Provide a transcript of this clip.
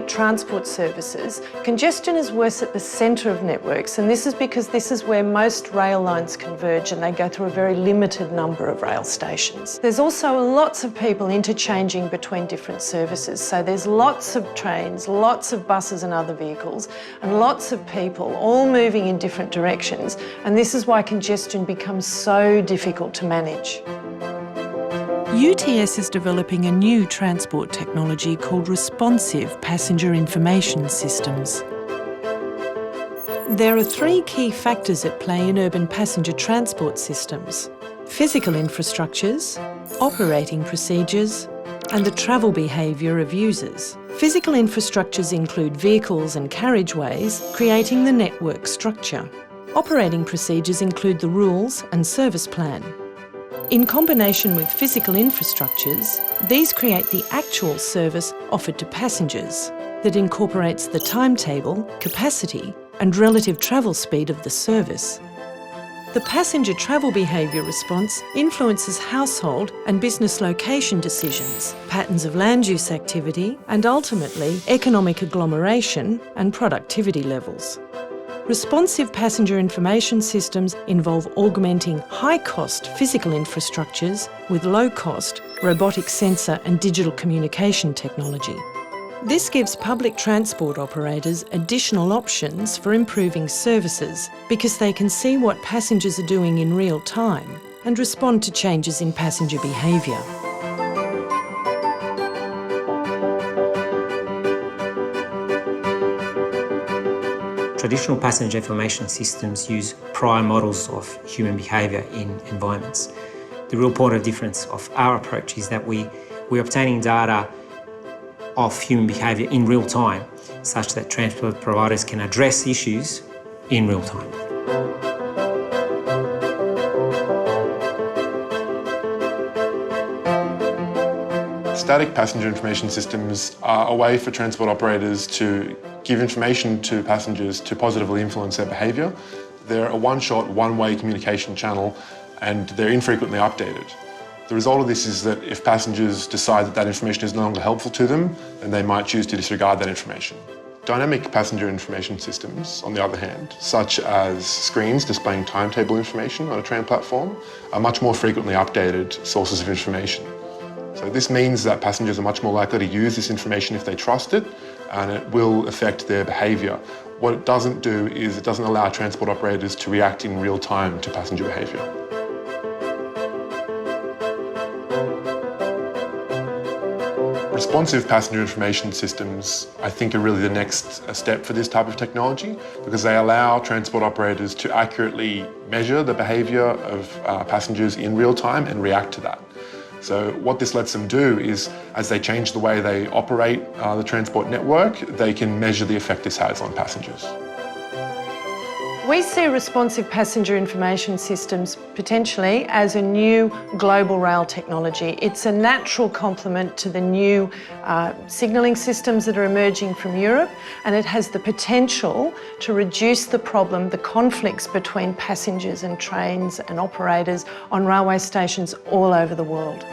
public transport services, congestion is worse at the centre of networks, and this is because this is where most rail lines converge and they go through a very limited number of rail stations. There's also lots of people interchanging between different services, so there's lots of trains, lots of buses and other vehicles, and lots of people all moving in different directions, and this is why congestion becomes so difficult to manage. UTS is developing a new transport technology called Responsive Passenger Information Systems. There are three key factors at play in urban passenger transport systems: physical infrastructures, operating procedures, and the travel behaviour of users. Physical infrastructures include vehicles and carriageways, creating the network structure. Operating procedures include the rules and service plan. In combination with physical infrastructures, these create the actual service offered to passengers that incorporates the timetable, capacity, and relative travel speed of the service. The passenger travel behaviour response influences household and business location decisions, patterns of land use activity, and ultimately economic agglomeration and productivity levels. Responsive passenger information systems involve augmenting high-cost physical infrastructures with low-cost robotic sensor and digital communication technology. This gives public transport operators additional options for improving services because they can see what passengers are doing in real time and respond to changes in passenger behaviour. Traditional passenger information systems use prior models of human behaviour in environments. The real point of difference of our approach is that we're obtaining data of human behaviour in real time, such that transport providers can address issues in real time. Static passenger information systems are a way for transport operators to give information to passengers to positively influence their behaviour. They're a one-shot, one-way communication channel, and they're infrequently updated. The result of this is that if passengers decide that that information is no longer helpful to them, then they might choose to disregard that information. Dynamic passenger information systems, on the other hand, such as screens displaying timetable information on a train platform, are much more frequently updated sources of information. So this means that passengers are much more likely to use this information if they trust it, and it will affect their behaviour. What it doesn't do is it doesn't allow transport operators to react in real time to passenger behaviour. Responsive passenger information systems, I think, are really the next step for this type of technology because they allow transport operators to accurately measure the behaviour of passengers in real time and react to that. So what this lets them do is, as they change the way they operate the transport network, they can measure the effect this has on passengers. We see responsive passenger information systems potentially as a new global rail technology. It's a natural complement to the new signalling systems that are emerging from Europe, and it has the potential to reduce the problem, the conflicts between passengers and trains and operators on railway stations all over the world.